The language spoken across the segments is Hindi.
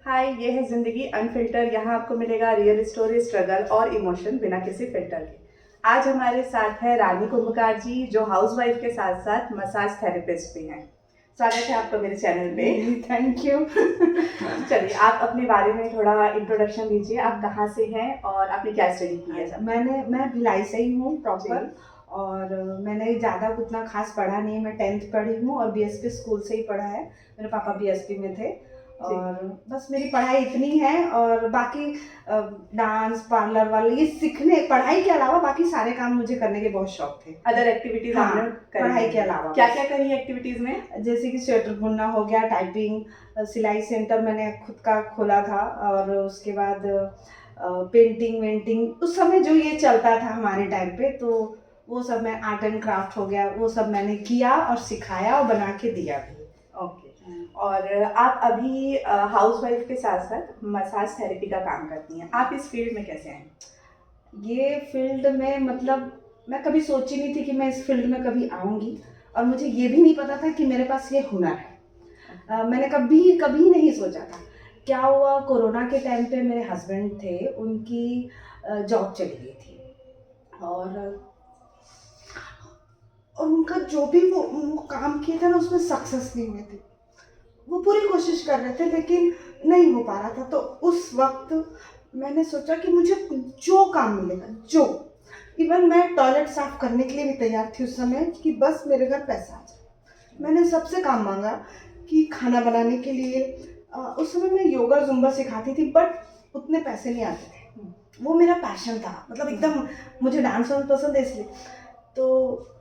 हाय, ये है ज़िंदगी अनफिल्टर। यहाँ आपको मिलेगा रियल स्टोरी, स्ट्रगल और इमोशन बिना किसी फिल्टर के। आज हमारे साथ है रानी कुंभकार जी, जो हाउसवाइफ के साथ साथ मसाज थेरेपिस्ट भी हैं। स्वागत है आपका मेरे चैनल पे। Thank you. चलिए, आप अपने बारे में थोड़ा इंट्रोडक्शन दीजिए। आप कहाँ से हैं और आपने क्या स्टडी की है? मैं भिलाई से ही हूँ प्रॉपर। जी। और मैंने ज़्यादा उतना खास पढ़ा नहीं है। मैं 10th पढ़ी हूँ और बीएसपी स्कूल से ही पढ़ा है। मेरे पापा बीएसपी में थे जी। और बस मेरी पढ़ाई इतनी है। और बाकी डांस पार्लर वाले ये सीखने, पढ़ाई के अलावा बाकी सारे काम मुझे करने के बहुत शौक थे। अदर एक्टिविटीज हाँ, आपने करी पढ़ाई हैं? के अलावा क्या बस। क्या करी एक्टिविटीज में? जैसे कि स्वेटर बुनना हो गया, टाइपिंग, सिलाई सेंटर मैंने खुद का खोला था। और उसके बाद पेंटिंग वेंटिंग, उस समय जो ये चलता था हमारे टाइम पे, तो वो सब मैं आर्ट एंड क्राफ्ट हो गया, वो सब मैंने किया और सिखाया और बना के दिया भी। ओके। और आप अभी हाउसवाइफ के साथ साथ मसाज थेरेपी का काम करती हैं। आप इस फील्ड में कैसे हैं? ये फील्ड में मतलब मैं कभी सोची नहीं थी कि मैं इस फील्ड में कभी आऊँगी। और मुझे ये भी नहीं पता था कि मेरे पास ये हुनर है। मैंने कभी कभी नहीं सोचा था। क्या हुआ, कोरोना के टाइम पे मेरे हस्बैंड थे, उनकी जॉब चली गई थी। और उनका जो भी वो काम किए थे ना, उसमें सक्सेस नहीं हुए थे। वो पूरी कोशिश कर रहे थे लेकिन नहीं हो पा रहा था। तो उस वक्त मैंने सोचा कि मुझे जो काम मिलेगा, जो, इवन मैं टॉयलेट साफ करने के लिए भी तैयार थी उस समय, कि बस मेरे घर पैसा आ जाए। मैंने सबसे काम मांगा कि खाना बनाने के लिए। उस समय मैं योगा जुम्बा सिखाती थी, बट उतने पैसे नहीं आते थे। वो मेरा पैशन था, मतलब एकदम मुझे डांस वांस पसंद है इसलिए। तो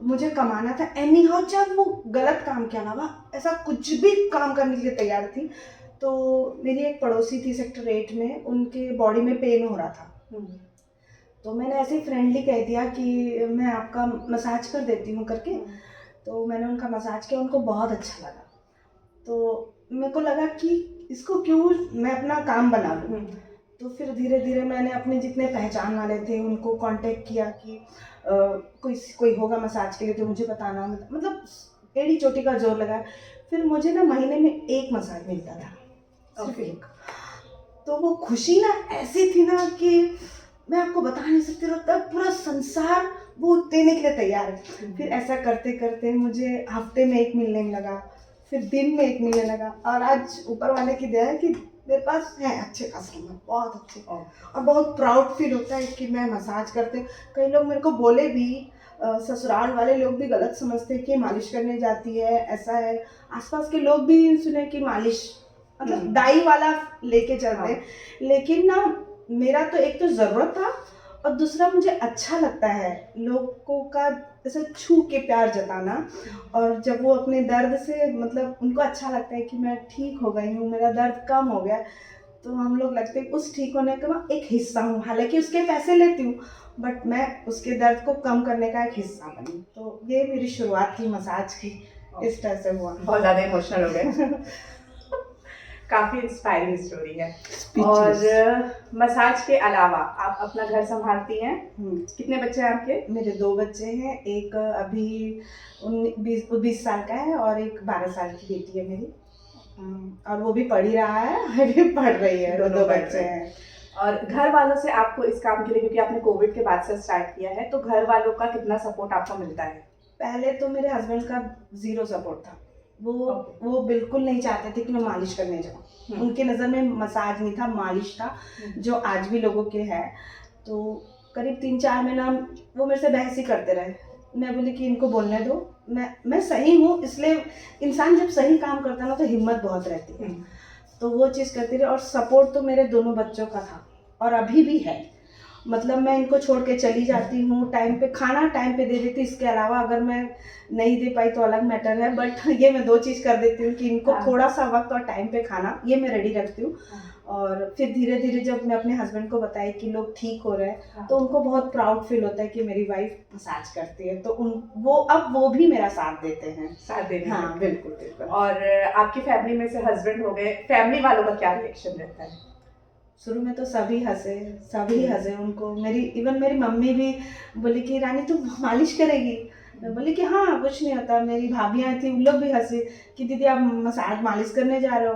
मुझे कमाना था एनी हाउ, चाहे वो गलत काम के अलावा ऐसा कुछ भी काम करने के लिए तैयार थी। तो मेरी एक पड़ोसी थी सेक्टर 8 में, उनके बॉडी में पेन हो रहा था। तो मैंने ऐसे ही फ्रेंडली कह दिया कि मैं आपका मसाज कर देती हूँ करके। तो मैंने उनका मसाज किया, उनको बहुत अच्छा लगा। तो मेरे को लगा कि इसको क्यों मैं अपना काम बना लूँ। तो फिर धीरे धीरे मैंने अपने जितने पहचान वाले थे उनको कांटेक्ट किया कि कोई होगा मसाज के लिए तो मुझे बताना। मतलब एड़ी चोटी का जोर लगा। फिर मुझे ना महीने में एक मसाज मिलता था, सिर्फ एक। तो वो खुशी ना ऐसी थी ना कि मैं आपको बता नहीं सकती। लगता है पूरा संसार वो देने के लिए तैयार है। फिर ऐसा करते करते मुझे हफ्ते में एक मिलने लगा, फिर दिन में एक मिलने लगा। और आज ऊपर वाले की दया है कि मेरे पास है अच्छे कस्टमर, बहुत अच्छे। और बहुत प्राउड फील होता है कि मैं मसाज करते। कई लोग मेरे को बोले भी, ससुराल वाले लोग भी गलत समझते हैं कि मालिश करने जाती है, ऐसा है। आसपास के लोग भी सुने कि मालिश मतलब दाई वाला लेके चलते हैं। लेकिन ना, मेरा तो एक तो ज़रूरत था और दूसरा मुझे अच्छा लगता है लोगों का जैसे छू के प्यार जताना। और जब वो अपने दर्द से, मतलब उनको अच्छा लगता है कि मैं ठीक हो गई हूँ, मेरा दर्द कम हो गया, तो हम लोग लगते हैं उस ठीक होने का मैं एक हिस्सा हूँ। हालांकि उसके पैसे लेती हूँ, बट मैं उसके दर्द को कम करने का एक हिस्सा बनी। तो ये मेरी शुरुआत थी मसाज की, इस तरह से हुआ। बहुत ज़्यादा इमोशनल हो गए। काफ़ी इंस्पायरिंग स्टोरी है। और मसाज के अलावा आप अपना घर संभालती हैं। कितने बच्चे हैं आपके? मेरे 2 बच्चे हैं। एक अभी 20 साल का है और एक 12 साल की बेटी है मेरी। और वो भी पढ़ ही रहा है, अभी पढ़ रही है। दोनों 2 बच्चे हैं। और घर वालों से आपको इस काम के लिए, क्योंकि आपने कोविड के बाद से स्टार्ट किया है, तो घर वालों का कितना सपोर्ट आपको मिलता है? पहले तो मेरे हस्बैंड का 0 सपोर्ट था। वो बिल्कुल नहीं चाहते थे कि मैं मालिश करने जाऊँ। उनके नज़र में मसाज नहीं था, मालिश था, जो आज भी लोगों के है। तो करीब 3-4 महीना वो मेरे से बहस ही करते रहे। मैं बोली कि इनको बोलने दो, मैं सही हूँ। इसलिए इंसान जब सही काम करता है ना, तो हिम्मत बहुत रहती है। तो वो चीज़ करती रही। और सपोर्ट तो मेरे दोनों बच्चों का था और अभी भी है। मतलब मैं इनको छोड़ के चली जाती हूँ, टाइम पे खाना टाइम पे दे देती। इसके अलावा अगर मैं नहीं दे पाई तो अलग मैटर है, बट ये मैं 2 चीज़ कर देती हूँ कि इनको थोड़ा सा वक्त और टाइम पे खाना, ये मैं रेडी रखती हूँ। और फिर धीरे धीरे जब मैं अपने हस्बैंड को बताई कि लोग ठीक हो रहे हैं, तो उनको बहुत प्राउड फील होता है कि मेरी वाइफ मसाज करती है। तो वो भी मेरा साथ देते हैं। हाँ, बिल्कुल बिल्कुल। और आपकी फैमिली में से हस्बैंड हो गए, फैमिली वालों का क्या रिएक्शन रहता है? शुरू में तो सभी हंसे। उनको मेरी मम्मी भी बोली कि रानी तुम मालिश करेगी। मैं बोली कि हाँ, कुछ नहीं होता। मेरी भाभियाँ थी, उन लोग भी हंसी कि दीदी आप मसाज मालिश करने जा रहे हो।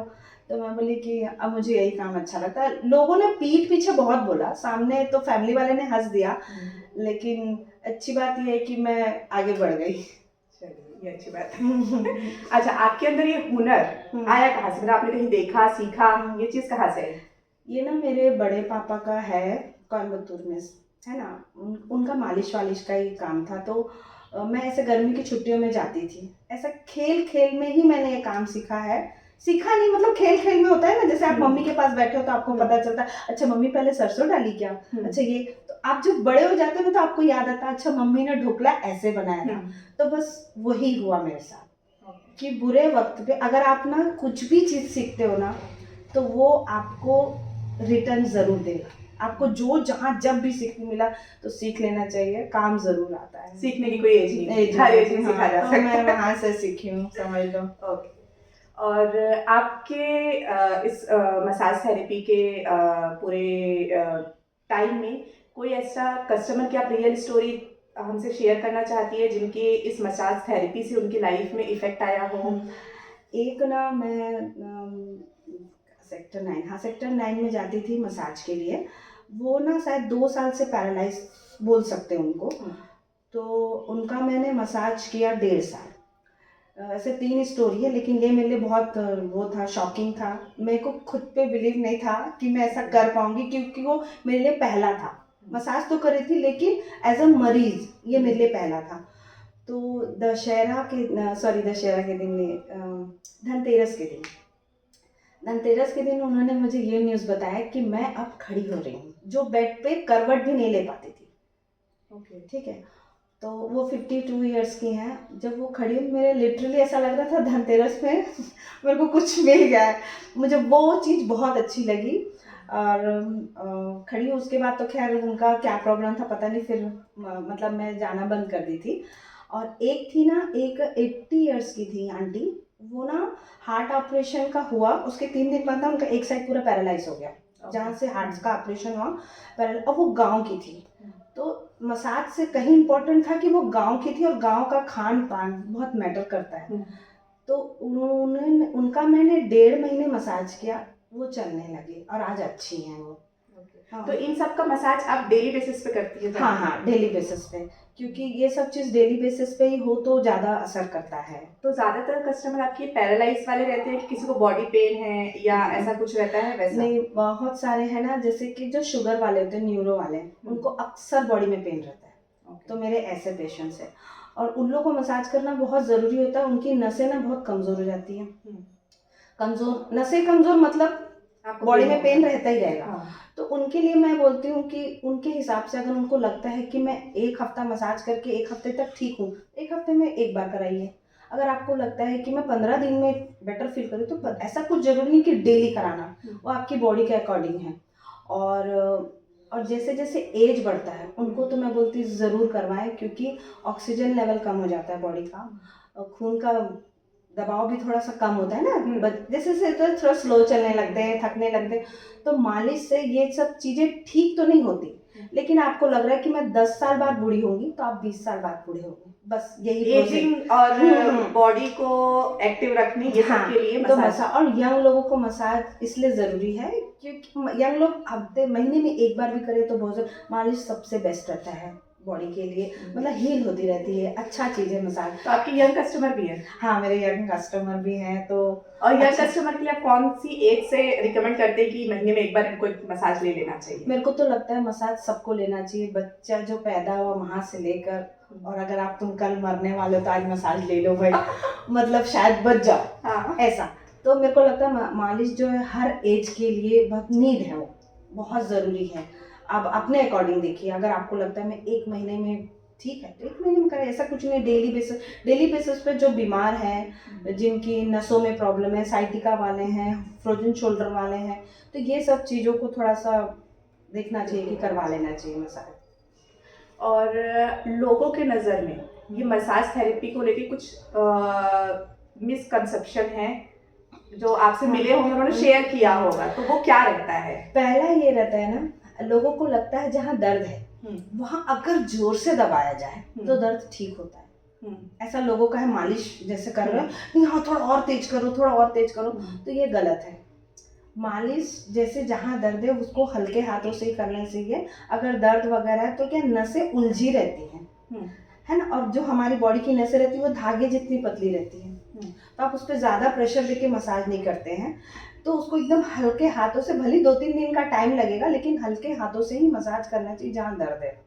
तो मैं बोली कि अब मुझे यही काम अच्छा लगता है। लोगों ने पीठ पीछे बहुत बोला, सामने तो फैमिली वाले ने हंस दिया, लेकिन अच्छी बात यह है कि मैं आगे बढ़ गई। चलिए, ये अच्छी बात है। अच्छा, आपके अंदर ये हुनर आया कहाँ से? मतलब आपने कहीं देखा, सीखा, ये चीज़ कहाँ से आई? ये ना मेरे बड़े पापा का है, कोयम्बतूर में है ना, उनका मालिश वालिश का ही काम था। तो मैं ऐसे गर्मी की छुट्टियों में जाती थी, ऐसा खेल खेल में ही मैंने ये काम सीखा है। सीखा नहीं मतलब खेल खेल में होता है ना, जैसे आप मम्मी के पास बैठे हो तो आपको पता चलता है अच्छा मम्मी पहले सरसों डाली क्या, अच्छा ये, तो आप जब बड़े हो जाते हो ना तो आपको याद आता है अच्छा मम्मी ने ढोकला ऐसे बनाया था। तो बस वही हुआ मेरे साथ कि बुरे वक्त पे अगर आप ना कुछ भी चीज़ सीखते हो ना तो वो आपको रिटर्न ज़रूर देगा। आपको जो जहाँ जब भी सीखने मिला तो सीख लेना चाहिए, काम ज़रूर आता है। सीखने की कोई एज नहीं, हर एज में सीखा जा सकता है। मैं वहाँ से सीखी हूँ, समझ लो। ओके। और आपके इस मसाज थेरेपी के पूरे टाइम में कोई ऐसा कस्टमर की आप रियल स्टोरी हमसे शेयर करना चाहती है जिनके इस मसाज थेरेपी से उनकी लाइफ में इफेक्ट आया हो? एक ना मैं सेक्टर 9, हाँ सेक्टर 9 में जाती थी मसाज के लिए। वो ना शायद 2 साल से पैरालाइज बोल सकते हैं उनको। तो उनका मैंने मसाज किया 1.5 साल। ऐसे 3 स्टोरी है, लेकिन ये मेरे लिए बहुत वो था, शॉकिंग था। मेरे को खुद पे बिलीव नहीं था कि मैं ऐसा कर पाऊंगी, क्योंकि वो मेरे लिए पहला था। मसाज तो करी थी लेकिन एज अ मरीज ये मेरे लिए पहला था। तो दशहरा के दिन नहीं, धनतेरस के दिन उन्होंने मुझे ये न्यूज़ बताया कि मैं अब खड़ी हो रही हूँ, जो बेड पे करवट भी नहीं ले पाती थी। ओके, ठीक है। तो वो 52 इयर्स की हैं। जब वो खड़ी हुई मेरे लिटरली ऐसा लग रहा था धनतेरस में मेरे को कुछ मिल गया है। मुझे वो चीज़ बहुत अच्छी लगी। और खड़ी हुई उसके बाद तो खैर उनका क्या प्रॉब्लम था पता नहीं, फिर मतलब मैं जाना बंद कर दी थी। और एक थी ना, एक 80 इयर्स की थी आंटी, वो ना हार्ट ऑपरेशन का हुआ, उसके 3 दिन बाद ना उनका एक साइड पूरा पैरालाइज हो गया, जहाँ से हार्ट का ऑपरेशन हुआ और वो गांव की थी। तो मसाज से कहीं इम्पोर्टेंट था कि वो गांव की थी, और गांव का खान पान बहुत मैटर करता है। तो उन्होंने उनका मैंने 1.5 महीने मसाज किया, वो चलने लगी और आज अच्छी हैं वो। हाँ। तो इन सब का मसाज आप डेली बेसिस पे करती है? हाँ, डेली बेसिस पे, क्योंकि ये सब चीज़ डेली बेसिस पे ही हो तो ज़्यादा असर करता है। तो ज़्यादातर कस्टमर आपके पैरालाइज वाले रहते हैं कि किसी को बॉडी पेन है या ऐसा कुछ रहता है वैसा? नहीं, बहुत सारे हैं ना, जैसे कि जो शुगर वाले होते हैं, न्यूरो वाले, उनको अक्सर बॉडी में पेन रहता है। तो मेरे ऐसे पेशेंट्स हैं, और उन लोगों को मसाज करना बहुत ज़रूरी होता है। उनकी नसें ना बहुत कमज़ोर हो जाती हैं। कमज़ोर नसें, कमज़ोर मतलब बॉडी में पेन रहता ही रहेगा। तो उनके लिए मैं बोलती हूँ कि उनके हिसाब से अगर उनको लगता है कि मैं 1 हफ्ता मसाज करके 1 हफ्ते तक ठीक हूँ, 1 हफ्ते में 1 बार कराइए। अगर आपको लगता है कि मैं 15 दिन में बेटर फील करूँ, तो ऐसा कुछ ज़रूरी नहीं कि डेली कराना, वो आपकी बॉडी के अकॉर्डिंग है। और जैसे जैसे एज बढ़ता है उनको तो मैं बोलती हूँ ज़रूर करवाएं, क्योंकि ऑक्सीजन लेवल कम हो जाता है बॉडी का, और खून का दबाव भी थोड़ा सा कम होता है ना, जैसे से तो थोड़ा स्लो चलने लगते हैं, थकने लगते हैं। तो मालिश से ये सब चीज़ें ठीक तो नहीं होती, लेकिन आपको लग रहा है कि मैं 10 साल बाद बूढ़ी होंगी, तो आप 20 साल बाद बूढ़े होंगे। बस यही एजिंग और बॉडी को एक्टिव रखने ये सब के लिए तो मसाज। और यंग लोगों को मसाज इसलिए ज़रूरी है क्योंकि यंग लोग हफ्ते महीने में 1 बार भी करे तो बहुत मालिश सबसे बेस्ट रहता है बॉडी के लिए, मतलब हील होती रहती है, अच्छा चीज़ है मसाज। तो आपके यंग कस्टमर भी है? हाँ, मेरे यंग कस्टमर भी हैं। तो और यंग कस्टमर के लिए आप कौन सी एज से रिकमेंड करते हैं कि महीने में 1 बार इनको मसाज ले लेना चाहिए? मेरे को तो लगता है मसाज सबको लेना चाहिए, बच्चा जो पैदा हुआ वहाँ से लेकर, और अगर आप तुम कल मरने वाले हो तो आज मसाज ले लो भाई मतलब शायद बच जाओ। हाँ। ऐसा तो मेरे को लगता है मालिश जो है हर एज के लिए बहुत नीड है, वो बहुत ज़रूरी है। आप अपने अकॉर्डिंग देखिए, अगर आपको लगता है मैं 1 महीने में ठीक है तो 1 महीने में करें, ऐसा कुछ नहीं। डेली बेसिस पे जो बीमार हैं, जिनकी नसों में प्रॉब्लम है, साइटिका वाले हैं, फ्रोजन शोल्डर वाले हैं, तो ये सब चीज़ों को थोड़ा सा देखना चाहिए कि करवा लेना चाहिए मसाज। और लोगों के नज़र में ये मसाज थेरेपी को लेके कुछ मिसकंसेप्शन है जो आपसे मिले होंगे, उन्होंने शेयर किया होगा, तो वो क्या रहता है? पहला ये रहता है ना, लोगों को लगता है जहाँ दर्द है वहाँ अगर जोर से दबाया जाए तो दर्द ठीक होता है। ऐसा लोगों का है, मालिश जैसे कर रहे हो नहीं, हाँ थोड़ा और तेज करो, थोड़ा और तेज करो, तो ये गलत है। मालिश जैसे जहाँ दर्द है उसको हल्के हाथों से ही करना चाहिए। अगर दर्द वगैरह है तो क्या नसें उलझी रहती हैं, है ना, और जो हमारी बॉडी की नसें रहती है वो धागे जितनी पतली रहती हैं, तो आप उस पर ज़्यादा प्रेशर देके मसाज नहीं करते हैं। तो उसको एकदम हल्के हाथों से, भले 2-3 दिन का टाइम लगेगा लेकिन हल्के हाथों से ही मसाज करना चाहिए जहाँ दर्द है।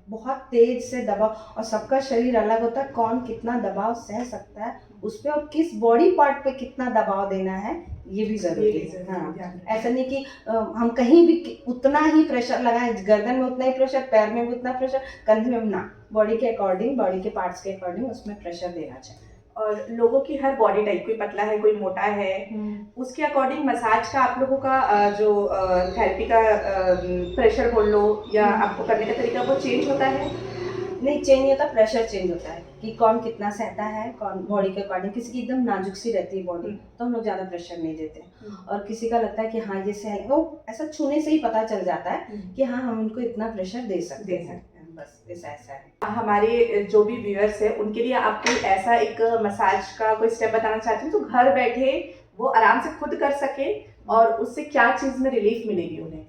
बहुत तेज से दबाव, और सबका शरीर अलग होता है, कौन कितना दबाव सह सकता है उस पर, और किस बॉडी पार्ट पे कितना दबाव देना है ये भी जरूरी है। हाँ, ऐसा नहीं कि हम कहीं भी उतना ही प्रेशर लगाएं, गर्दन में उतना ही प्रेशर, पैर में भी उतना प्रेशर, कंधे में ना, बॉडी के अकॉर्डिंग, बॉडी के पार्ट्स के अकॉर्डिंग उसमें प्रेशर देना चाहिए। और लोगों की हर बॉडी टाइप, कोई पतला है कोई मोटा है, उसके अकॉर्डिंग मसाज का आप लोगों का जो थेरेपी का प्रेशर बोल लो या आपको करने का तरीका वो चेंज होता है? नहीं, चेंज नहीं होता, प्रेशर चेंज होता है कि कौन कितना सहता है, कौन बॉडी के अकॉर्डिंग। किसी की एकदम नाजुक सी रहती है बॉडी तो हम लोग ज़्यादा प्रेशर नहीं देते, और किसी का लगता है कि हाँ ये सह, वो ऐसा छूने से ही पता चल जाता है कि हाँ हम उनको इतना प्रेशर दे सकते हैं, बस ऐसा है। हमारे जो भी व्यूअर्स है उनके लिए आप कोई ऐसा एक मसाज का कोई स्टेप बताना चाहते हैं तो घर बैठे वो आराम से खुद कर सके और उससे क्या चीज़ में रिलीफ मिलेगी उन्हें?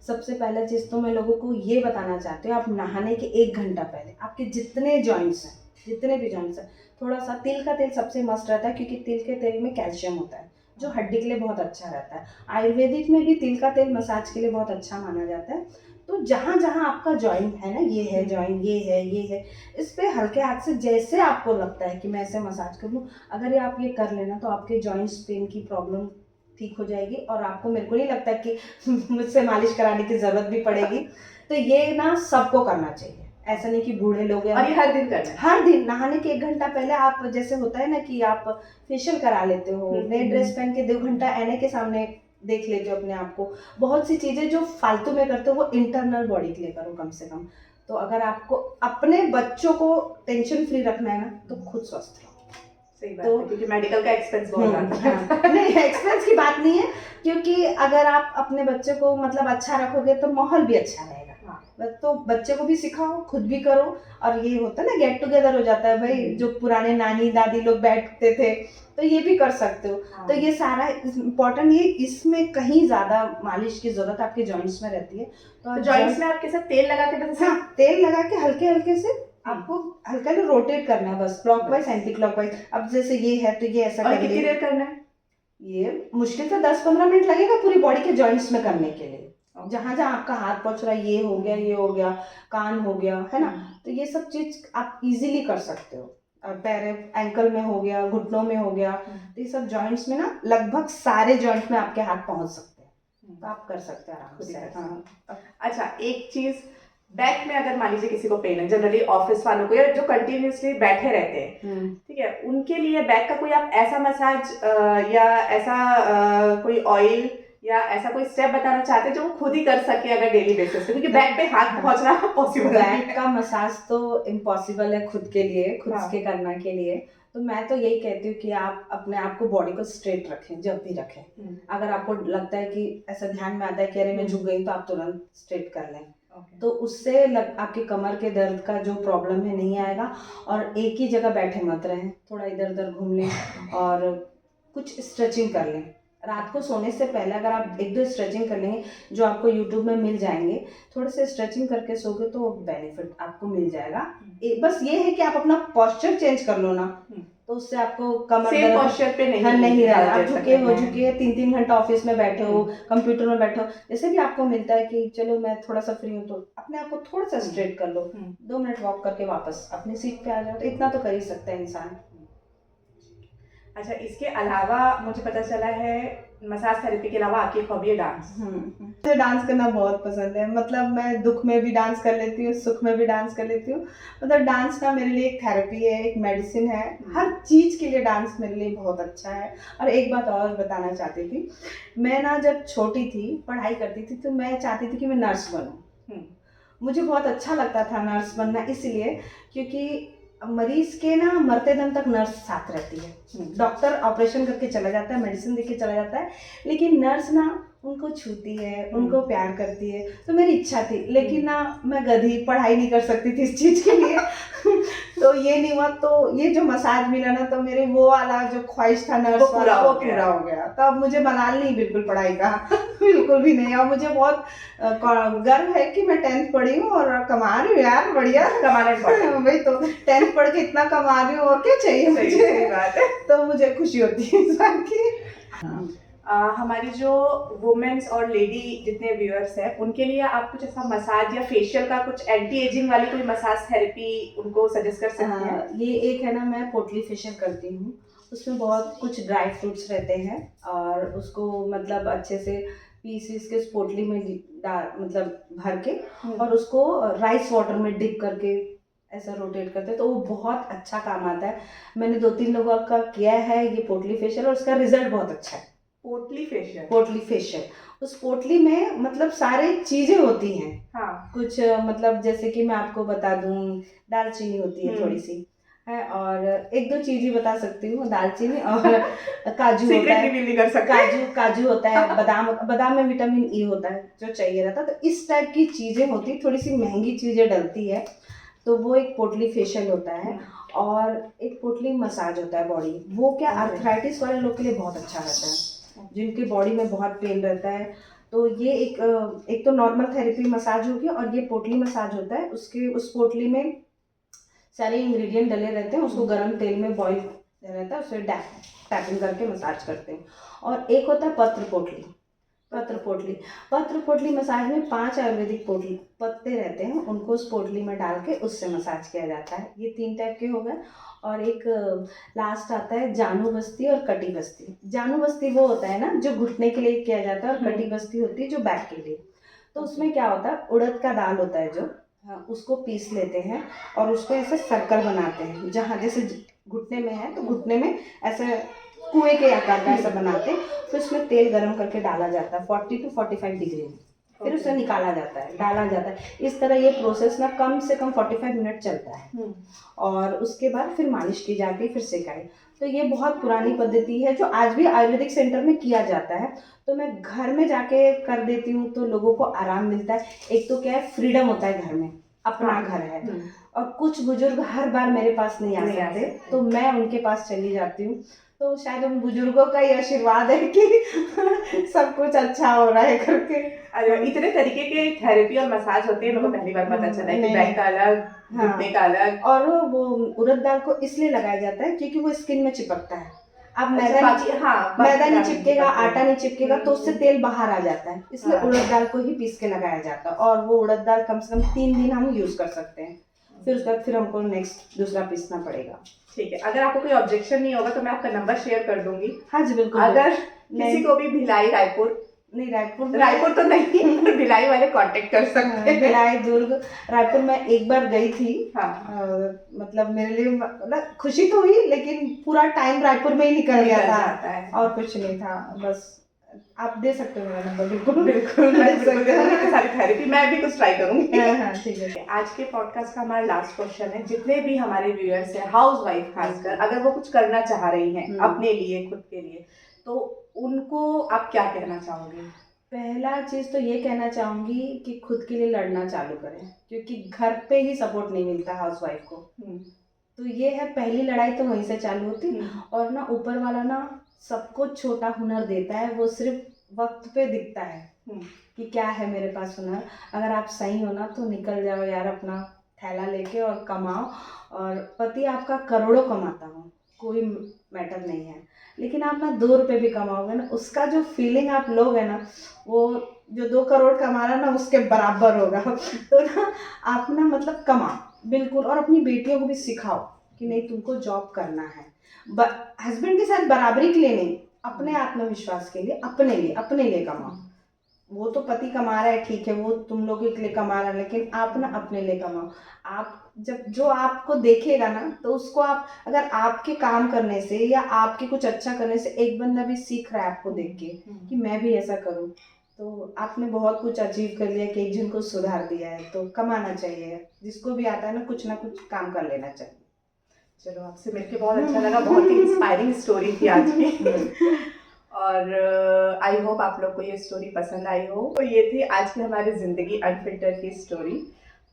सबसे पहला चीज़ तो मैं लोगों को ये बताना चाहती हूँ, आप नहाने के 1 घंटा पहले आपके जितने जॉइंट्स हैं, जितने भी जॉइंट्स हैं, थोड़ा सा तिल का तेल सबसे मस्त रहता है, क्योंकि तिल के तेल में कैल्शियम होता है जो हड्डी के लिए बहुत अच्छा रहता है। आयुर्वेदिक में भी तिल का तेल मसाज के लिए बहुत अच्छा माना जाता है। तो जहाँ जहाँ आपका जॉइंट है ना, ये है जॉइंट, ये है, इस पर हल्के हाथ से जैसे आपको लगता है कि मैं ऐसे मसाज कर लूँ, अगर आप ये कर लेना तो आपके जॉइंट्स पेन की प्रॉब्लम ठीक हो जाएगी, और आपको, मेरे को नहीं लगता कि मुझसे मालिश कराने की ज़रूरत भी पड़ेगी। तो ये ना सबको करना चाहिए, ऐसा नहीं कि बूढ़े लोग हैं। और ये हर दिन करना है? हर दिन नहाने के 1 घंटा पहले आप, जैसे होता है ना कि आप फेशियल करा लेते हो, नए ड्रेस पहन के 2 घंटा आईने के सामने देख लेते हो अपने आप को, बहुत सी चीज़ें जो फालतू में करते हो वो इंटरनल बॉडी के लिए करो कम से कम। तो अगर आपको अपने बच्चों को टेंशन फ्री रखना है ना तो खुद स्वस्थ रहो। सही बात है, क्योंकि मेडिकल का एक्सपेंस बहुत ज़्यादा है। नहीं, एक्सपेंस की बात नहीं है, क्योंकि अगर आप अपने बच्चे को मतलब अच्छा रखोगे तो माहौल भी अच्छा रहेगा। तो बच्चे को भी सिखाओ, खुद भी करो, और ये होता है ना गेट टुगेदर हो जाता है भाई, जो पुराने नानी दादी लोग बैठते थे तो ये भी कर सकते हो। तो ये सारा इम्पोर्टेंट, ये इसमें कहीं ज़्यादा मालिश की ज़रूरत आपके जॉइंट्स में रहती है। तो जॉइंट्स में आप कैसे तेल लगा के बस? हाँ, तेल लगा के हल्के हल्के से आपको हल्का रोटेट करना है बस, क्लॉकवाइज एंटी क्लॉकवाइज। अब जैसे ये है तो ये ऐसा और कितनी देर करना है? ये मुश्किल से 10-15 मिनट लगेगा पूरी बॉडी के जॉइंट्स में करने के लिए। जहाँ जहाँ आपका हाथ पहुँच रहा है, ये हो गया, ये हो गया, कान हो गया, है ना, तो ये सब चीज आप इजीली कर सकते हो। पैर, एंकल में हो गया, घुटनों में हो गया, तो ये सब जॉइंट्स में ना लगभग सारे जॉइंट्स में आपके हाथ पहुँच सकते हैं, तो आप कर सकते हैं आराम से। हाँ। अच्छा, एक चीज, बैक में अगर मान लीजिए किसी को पेन है, जनरली ऑफिस वालों को या जो कंटिन्यूसली बैठे रहते हैं, ठीक है, उनके लिए बैक का कोई आप ऐसा मसाज या ऐसा कोई ऑयल या ऐसा कोई स्टेप बताना चाहते हैं जो वो खुद ही कर सके अगर डेली बेसिस पे, क्योंकि बैक पे हाथ पहुंचना पॉसिबल है? बैक का मसाज तो इम्पॉसिबल है खुद के लिए, खुद के करना के लिए। तो मैं तो यही कहती हूँ कि आप अपने आप को, बॉडी को स्ट्रेट रखें जब भी रखें। अगर आपको लगता है कि ऐसा ध्यान में आता है कि अरे मैं झुक गई, तो आप तुरंत स्ट्रेट कर लें। तो उससे आपके कमर के दर्द का जो प्रॉब्लम है नहीं आएगा। और एक ही जगह बैठे मत रहें, थोड़ा इधर उधर घूम लें और कुछ स्ट्रेचिंग कर लें। रात को सोने से पहले अगर आप 1-2 स्ट्रेचिंग कर लेंगे, जो आपको यूट्यूब में मिल जाएंगे, थोड़े से स्ट्रेचिंग करके सोगे तो बेनिफिट आपको मिल जाएगा। बस ये है कि आप अपना पोस्चर चेंज कर लो ना, तो उससे आपको कमर सेम पोस्चर पे नहीं रहना। आप झुके 3-3 घंटा ऑफिस में बैठे हो, कंप्यूटर में बैठे हो, जैसे भी आपको मिलता है कि चलो मैं थोड़ा सा फ्री हूँ, तो अपने आप को थोड़ा सा स्ट्रेट कर लो, 2 मिनट वॉक करके वापस अपनी सीट पे आ जाओ, तो इतना तो कर ही सकता है इंसान। अच्छा, इसके अलावा मुझे पता चला है मसाज थेरेपी के अलावा आपकी हॉबी है डांस। मुझे डांस करना बहुत पसंद है, मतलब मैं दुख में भी डांस कर लेती हूँ, सुख में भी डांस कर लेती हूँ। मतलब डांस ना मेरे लिए एक थेरेपी है, एक मेडिसिन है, हर चीज़ के लिए डांस मेरे लिए बहुत अच्छा है। और एक बात और बताना चाहती थी, मैं ना जब छोटी थी, पढ़ाई करती थी, तो मैं चाहती थी कि मैं नर्स बनूँ। मुझे बहुत अच्छा लगता था नर्स बनना, इसलिए क्योंकि मरीज के ना मरते दम तक नर्स साथ रहती है। डॉक्टर ऑपरेशन करके चला जाता है, मेडिसिन देके चला जाता है, लेकिन नर्स ना उनको छूती है, उनको प्यार करती है। तो मेरी इच्छा थी, लेकिन ना मैं गधी, पढ़ाई नहीं कर सकती थी इस चीज़ के लिए तो ये नहीं हुआ। तो ये जो मसाज मिला ना, तो मेरे वो वाला जो ख्वाहिश था नर्स वाला, वो पूरा हो गया। तो अब मुझे मलाल नहीं बिल्कुल पढ़ाई का बिल्कुल भी नहीं। और मुझे बहुत गर्व है कि मैं 10th पढ़ी हूँ और कमा रही हूँ यार, बढ़िया कमाना वही तो 10th पढ़ के इतना कमा रही हूँ, और क्या चाहिए मुझे। बात है। तो मुझे खुशी होती है इस बात की। हमारी जो वुमेन्स और लेडी जितने व्यूअर्स हैं उनके लिए आप कुछ ऐसा मसाज या फेशियल का कुछ एंटी एजिंग वाली कोई मसाज थेरेपी उनको सजेस्ट कर सकते हैं? ये एक है ना, मैं पोटली फेशियल करती हूँ। उसमें बहुत कुछ ड्राई फ्रूट्स रहते हैं, और उसको मतलब अच्छे से पीसीस के उस पोटली में मतलब भर के, और उसको राइस वाटर में डिप करके ऐसा रोटेट करते हैं, तो वो बहुत अच्छा काम आता है। मैंने 2-3 लोगों का किया है ये पोटली फेशियल, और उसका रिजल्ट बहुत अच्छा है। पोटली फेशियल? पोटली फेशियल, उस पोटली में मतलब सारी चीजें होती हैं। हाँ। कुछ मतलब जैसे कि मैं आपको बता दूं, दालचीनी होती है थोड़ी सी है, और 1-2 चीज ही बता सकती हूँ, दालचीनी और काजू होता है, नहीं कर सकते। काजू होता है, बादाम में विटामिन ई होता है जो चाहिए रहता है। तो इस टाइप की चीजें होती, थोड़ी सी महंगी चीजें डलती है, तो वो एक पोटली फेशियल होता है। और एक पोटली मसाज होता है बॉडी, वो क्या आर्थराइटिस वाले लोग के लिए बहुत अच्छा रहता है, जिनके बॉडी में बहुत पेन रहता है। तो ये एक तो नॉर्मल थेरेपी मसाज होगी, और ये पोटली मसाज होता है। उसके उस पोटली में सारे इंग्रेडिएंट डले रहते हैं, उसको गर्म तेल में बॉईल रहता है, उसे टैपिंग करके मसाज करते हैं। और एक होता है पत्र पोटली मसाज में 5 आयुर्वेदिक पोटली पत्ते रहते हैं, उनको उस पोटली में डाल के उससे मसाज किया जाता है। ये 3 टाइप के हो गए। और एक लास्ट आता है जानू बस्ती और कटी बस्ती। जानू बस्ती वो होता है ना जो घुटने के लिए किया जाता है, और कटी बस्ती होती है जो बैक के लिए। तो उसमें क्या होता है, उड़द का दाल होता है जो, उसको पीस लेते हैं और उसको ऐसे सर्कल बनाते हैं, जहाँ जैसे घुटने में है तो घुटने में ऐसे कुएं के आकार का ऐसा बनाते हैं। फिर उसमें तेल गरम करके डाला जाता है 40 to 45 डिग्री में, फिर उसे निकाला जाता है, डाला जाता है। इस तरह ये प्रोसेस ना कम से कम 45 मिनट चलता है, और उसके बाद फिर मालिश की जाती है, फिर सेकाई। तो ये बहुत पुरानी पद्धति है जो आज भी आयुर्वेदिक सेंटर में किया जाता है। तो मैं घर में जाके कर देती हूँ, तो लोगों को आराम मिलता है। एक तो क्या है, फ्रीडम होता है, घर में अपना घर है। और कुछ बुजुर्ग हर बार मेरे पास नहीं आ सकते, तो मैं उनके पास चली जाती हूँ। तो शायद उन बुजुर्गों का ही आशीर्वाद है कि सब कुछ अच्छा हो रहा है करके। अरे इतने तरीके के थेरेपी और मसाज होते हैं, मेरे को पहली बार पता चला है कि बैक का अलग, घुटने का अलग। और वो उड़द दाल को इसलिए लगाया जाता है क्योंकि वो स्किन में चिपकता है। अब मैदा नहीं चिपकेगा, आटा नहीं चिपकेगा, तो उससे तेल बाहर आ जाता है, इसलिए उड़द दाल को ही पीस के लगाया जाता है। और वो उड़द दाल कम से कम 3 दिन हम यूज कर सकते हैं, फिर उसके बाद फिर हमको नेक्स्ट दूसरा पीसना पड़ेगा। ठीक है, अगर आपको कोई ऑब्जेक्शन नहीं होगा तो मैं आपका नंबर शेयर कर दूंगी। हाँ जी बिल्कुल। अगर किसी को भी भिलाई रायपुर तो नहीं पर भिलाई वाले कांटेक्ट कर सकते हैं। भिलाई, दुर्ग, रायपुर मैं एक बार गई थी। हाँ। मतलब मेरे लिए मतलब खुशी तो हुई, लेकिन पूरा टाइम रायपुर में ही निकल गया था, और कुछ नहीं था। बस आप दे सकते हो मेरा नंबर। बिल्कुल सारी थेरेपी मैं भी कुछ ट्राई करूंगी। हाँ ठीक है। आज के पॉडकास्ट का हमारा लास्ट क्वेश्चन है, जितने भी हमारे व्यूअर्स हैं, हाउस वाइफ खासकर, अगर वो कुछ करना चाह रही हैं अपने लिए, खुद के लिए, तो उनको आप क्या कहना चाहोगे? पहला चीज़ तो ये कहना चाहूँगी कि खुद के लिए लड़ना चालू करें, क्योंकि घर पे ही सपोर्ट नहीं मिलता हाउस वाइफ को। तो ये है, पहली लड़ाई तो वहीं से चालू होती। और ना ऊपर वाला ना सबको छोटा हुनर देता है, वो सिर्फ वक्त पे दिखता है कि क्या है मेरे पास हुनर। अगर आप सही हो ना तो निकल जाओ यार अपना थैला लेके और कमाओ। और पति आपका करोड़ों कमाता हो, कोई मैटर नहीं है, लेकिन आप ना 2 रुपये भी कमाओगे ना, उसका जो फीलिंग आप लोगे ना, वो जो 2 करोड़ कमा रहा ना उसके बराबर होगा। तो ना आप ना मतलब कमाओ बिल्कुल, और अपनी बेटियों को भी सिखाओ कि नहीं तुमको जॉब करना है। हस्बैंड के साथ बराबरी के लिए नहीं, अपने आत्मविश्वास के लिए, अपने लिए कमाओ। वो तो पति कमा रहा है, ठीक है, वो तुम लोगों के लिए कमा रहा है, लेकिन आप ना अपने लिए कमाओ। आप जब जो आपको देखेगा ना, तो उसको आप, अगर आपके काम करने से या आपके कुछ अच्छा करने से एक बंदा भी सीख रहा है आपको देख के कि मैं भी ऐसा करूं, तो आपने बहुत कुछ अचीव कर लिया कि एक जन को सुधार दिया है। तो कमाना चाहिए, जिसको भी आता है ना कुछ काम कर लेना चाहिए। चलो, आपसे मिलके बहुत अच्छा लगा, बहुत ही इंस्पायरिंग स्टोरी थी आज की। और आई होप आप लोग को ये स्टोरी पसंद आई हो। तो ये थी आज की हमारी ज़िंदगी अनफिल्टर की स्टोरी।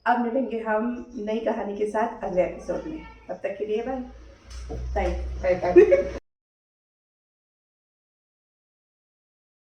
अब मिलेंगे हम नई कहानी के साथ अगले एपिसोड में। तब तक के लिए बाय बाय।